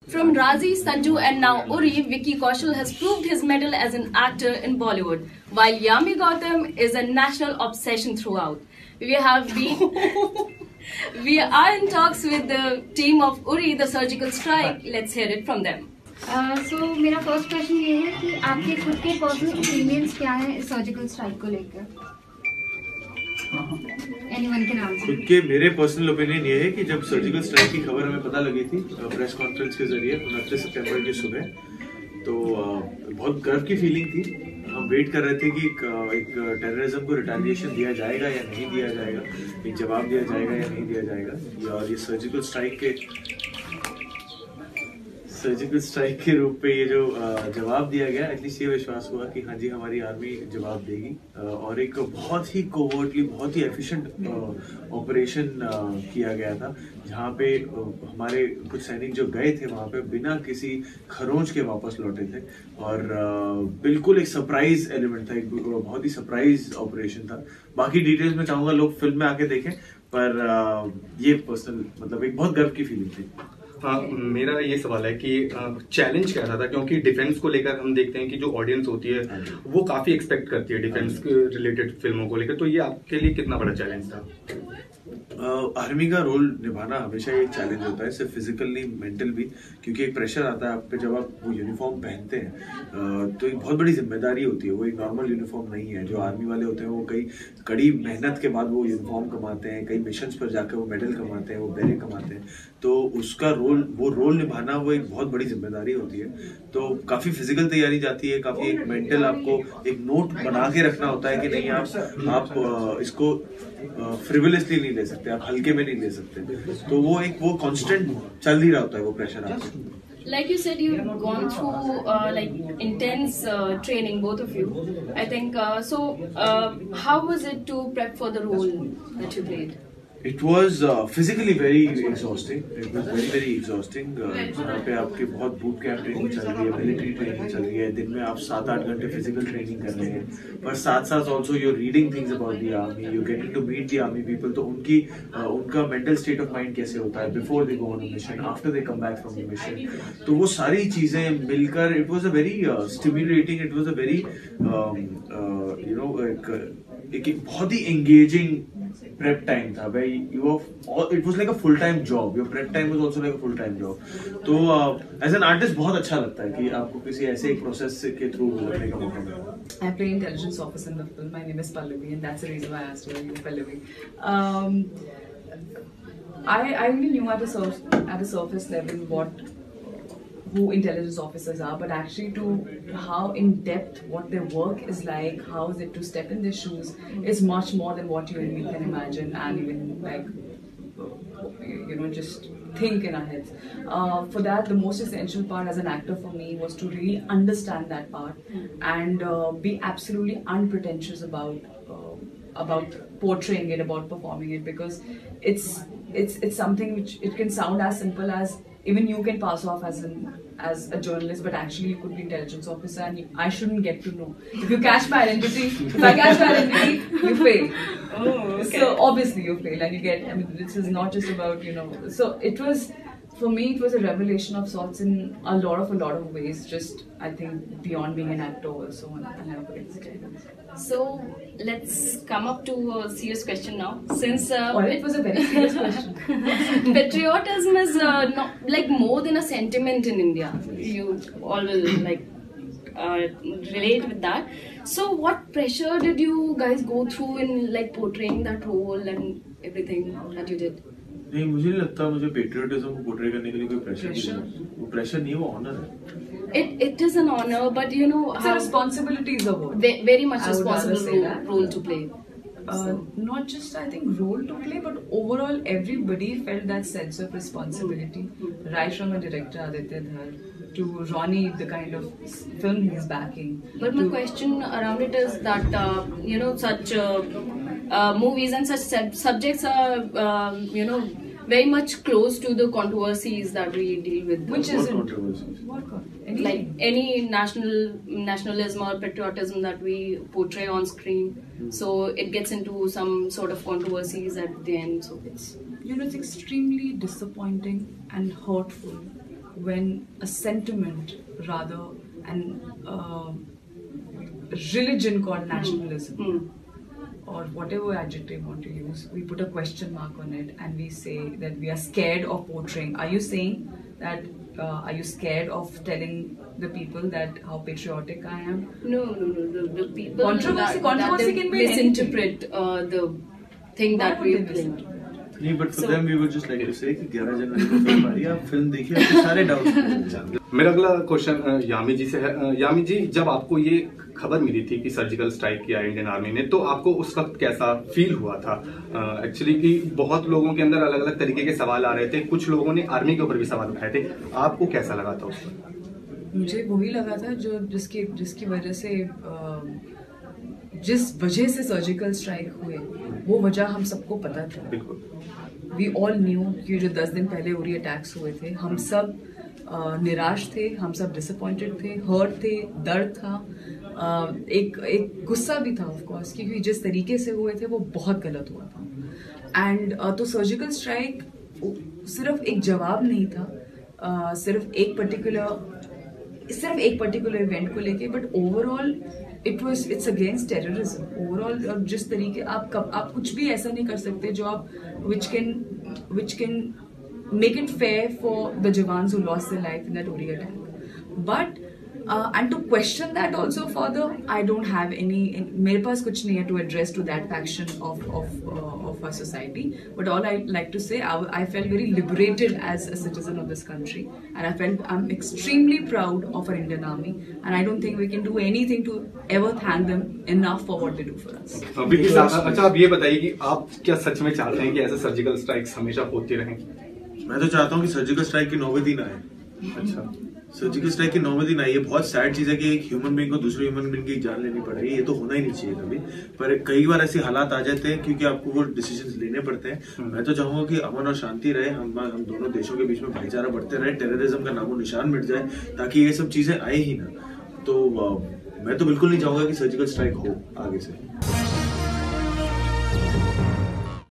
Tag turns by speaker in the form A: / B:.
A: From Razi, Sanju and now Uri, Vicky Kaushal has proved his mettle as an actor in Bollywood, while Yami Gautam is a national obsession throughout. We are in talks with the team of Uri, the Surgical Strike. Let's hear it from them.
B: So मेरा first question ये है कि आपके खुद के personal opinions क्या हैं इस सर्जिकल स्ट्राइक को लेकर? Anyone can answer.
C: खुद के मेरे पर्सनल ओपिनियन ये है कि जब सर्जिकल स्ट्राइक की खबर हमें पता लगी थी प्रेस कॉन्फ्रेंस के जरिए 29 सितंबर की सुबह, तो बहुत गर्व की फीलिंग थी. हम वेट कर रहे थे कि एक टेररिज्म को रिटेलिएशन दिया जाएगा या नहीं दिया जाएगा, एक जवाब दिया जाएगा या नहीं दिया जाएगा. और ये सर्जिकल स्ट्राइक के रूप पे ये जो जवाब दिया गया, एटलीस्ट ये विश्वास हुआ कि हाँ जी हमारी आर्मी जवाब देगी. और एक बहुत ही कोवर्टली, बहुत ही एफिशिएंट ऑपरेशन किया गया था, जहाँ पे हमारे कुछ सैनिक जो गए थे वहाँ पे बिना किसी खरोंच के वापस लौटे थे. और बिल्कुल एक सरप्राइज एलिमेंट था, एक बहुत ही सरप्राइज ऑपरेशन था. बाकी डिटेल्स में चाहूंगा लोग फिल्म में आके देखें, पर ये पर्सनल मतलब एक बहुत गर्व की फीलिंग थी.
D: मेरा ये सवाल है कि चैलेंज क्या था, क्योंकि डिफेंस को लेकर हम देखते हैं कि जो ऑडियंस होती है वो काफी एक्सपेक्ट करती है डिफेंस रिलेटेड फिल्मों को लेकर, तो ये आपके लिए कितना बड़ा चैलेंज था?
C: आर्मी का रोल निभाना हमेशा एक चैलेंज होता है, सिर्फ फिजिकल नहीं मेंटल भी, क्योंकि एक प्रेशर आता है आप पे जब आप वो यूनिफॉर्म पहनते हैं. तो एक बहुत बड़ी जिम्मेदारी होती है, वो एक नॉर्मल यूनिफॉर्म नहीं है. जो आर्मी वाले होते हैं वो कई कड़ी मेहनत के बाद वो यूनिफॉर्म कमाते हैं, कई मिशंस पर जाकर वो मेडल कमाते हैं, वो बेरे कमाते हैं. तो उसका रोल निभाना वो एक बहुत बड़ी जिम्मेदारी होती है. तो काफी फिजिकल तैयारी जाती है, काफी एक मेंटल आपको एक नोट बना के रखना होता है कि नहीं आप इसको फ्रिवलसली नहीं ले सकते, आप हल्के में नहीं ले सकते. तो वो कांस्टेंट चल ही रहा होता है वो प्रेशर आपको.
A: Like you said, you've gone through like intense training, both of you. I think so. How was it to prep for the role that you played?
C: It was physically very exhausting. It was very exhausting. यहाँ पे आपके बहुत boot camp training चल रही है, military training चल रही है. दिन में आप 7-8 घंटे फिजिकल ट्रेनिंग कर रहे हैं, पर साथ also your reading things about the army, you getting to meet the army people. तो उनका मेंटल स्टेट ऑफ माइंड कैसे होता है before they go on a mission, after they come back from the mission. तो वो सारी चीजें मिलकर it was a very stimulating, it was a very एक बहुत ही एंगेजिंग prep time था भाई. It was like a full time job. Your prep time was also like a full time job. तो as an artist बहुत अच्छा लगता है कि आपको किसी ऐसे एक प्रोसेस के थ्रू गुजरने का मौका मिला.
E: I play intelligence officer in the film. My name is Pallavi, and that's the reason why I asked you, Pallavi. I only knew at a surface level who intelligence officers are, but actually to how in depth what their work is like, how is it to step in their shoes, is much more than what you and me can imagine, and even like just think in our heads. For that, the most essential part as an actor for me was to really understand that part and be absolutely unpretentious about portraying it, about performing it, because it's something which it can sound as simple as even you can pass off as a journalist, but actually you could be intelligence officer, and I shouldn't get to know. If you catch my identity, if I catch my identity, you fail.
A: Oh, okay.
E: So obviously you fail, and you get. I mean, this is not just about So it was. For me, it was a revelation of sorts in a lot of ways. Just I think beyond being an actor also, and I never forget this experience.
A: So let's come up to a serious question now. Since
E: it was a very serious question.
A: Patriotism is not like more than a sentiment in India. You all will like relate with that. So what pressure did you guys go through in like portraying that role and everything that you did?
C: नहीं, मुझे नहीं लगता मुझे patriotism को portray करने के लिए कोई प्रेशर नहीं है. वो प्रेशर नहीं है, वो ऑनर है.
A: It is an honor, but
E: it's a responsibility is a word.
A: Very much responsible role to play.
E: Not just I think role to play, but overall everybody felt that sense of responsibility, right from a director Aditya Dhar to Ronnie, the kind of film he's backing.
A: But my question around it is that such movies and such subjects are very much close to the controversies that we deal with.
E: Which is
C: controversies?
A: Like any nationalism or patriotism that we portray on screen. So it gets into some sort of controversies at the end. So
E: it's extremely disappointing and hurtful when a sentiment, rather an religion called nationalism, or whatever adjective you want to use, we put a question mark on it and we say that we are scared of portraying. Are you saying that, are you scared of telling the people that how patriotic I am?
A: No. The people
E: Controversy
A: that
E: can be
A: misinterpret the thing that we play.
C: नहीं, but for them we would just like to say कि 11 जनवरी को film आ रही है, आप film देखिए, आपके सारे doubts.
D: मेरा अगला क्वेश्चन यामी जी से है। यामी जी, जब आपको ये खबर मिली थी कि सर्जिकल स्ट्राइक किया इंडियन आर्मी ने, तो आपको उस वक्त कैसा फील हुआ था? एक्चुअली कि बहुत लोगों के अंदर अलग अलग तरीके के सवाल आ रहे थे, कुछ लोगों ने आर्मी के ऊपर भी सवाल उठाए थे, आपको कैसा लगा था उस वक्त?
E: मुझे वही लगा था जो जिसकी वजह से जिस वजह से सर्जिकल स्ट्राइक हुए वो वजह हम सबको पता था।
D: बिल्कुल,
E: वी ऑल न्यू कि जो 10 दिन पहले उरी अटैक्स हुए थे, हम सब निराश थे, हम सब डिसअपॉइंटेड थे, हर्ट थे, दर्द था, एक गुस्सा भी था ऑफ कोर्स, क्योंकि जिस तरीके से हुए थे वो बहुत गलत हुआ था। एंड तो सर्जिकल स्ट्राइक सिर्फ एक जवाब नहीं था, सिर्फ एक पर्टिकुलर इवेंट को लेके, but overall it's against terrorism. Overall जिस तरीके आप कुछ भी ऐसा नहीं कर सकते जो आप which can make it fair for the Jawans who lost their life in that Uri attack. But and to question that also further, I don't have any. मेरे पास कुछ नहीं है to address to that faction of our society. But all I like to say, I felt very liberated as a citizen of this country, and I'm extremely proud of our Indian Army, and I don't think we can do anything to ever thank them enough for what they do for us.
D: अच्छा, आप ये बताइए कि आप क्या सच में चाहते हैं कि ऐसे सर्जिकल स्ट्राइक्स हमेशा होती रहें?
C: मैं तो चाहता हूँ कि सर्जिकल स्ट्राइक की नौबत ही ना आए।
D: अच्छा,
C: सर्जिकल स्ट्राइक की नौबत ही ना, ये बहुत सैड चीज है कि एक ह्यूमन बीइंग को दूसरे ह्यूमन बीइंग की जान लेनी पड़ रही है। ये तो होना ही नहीं चाहिए कभी, पर कई बार ऐसे हालात आ जाते हैं क्योंकि आपको वो डिसीजंस लेने पड़ते हैं। मैं तो चाहूंगा कि अमन और शांति रहे, हम दोनों देशों के बीच में भाईचारा बढ़ते रहे, टेररिज्म का नामो निशान मिट जाए, ताकि ये सब चीजें आए ही ना। तो मैं तो बिल्कुल नहीं चाहूंगा कि सर्जिकल स्ट्राइक हो आगे से।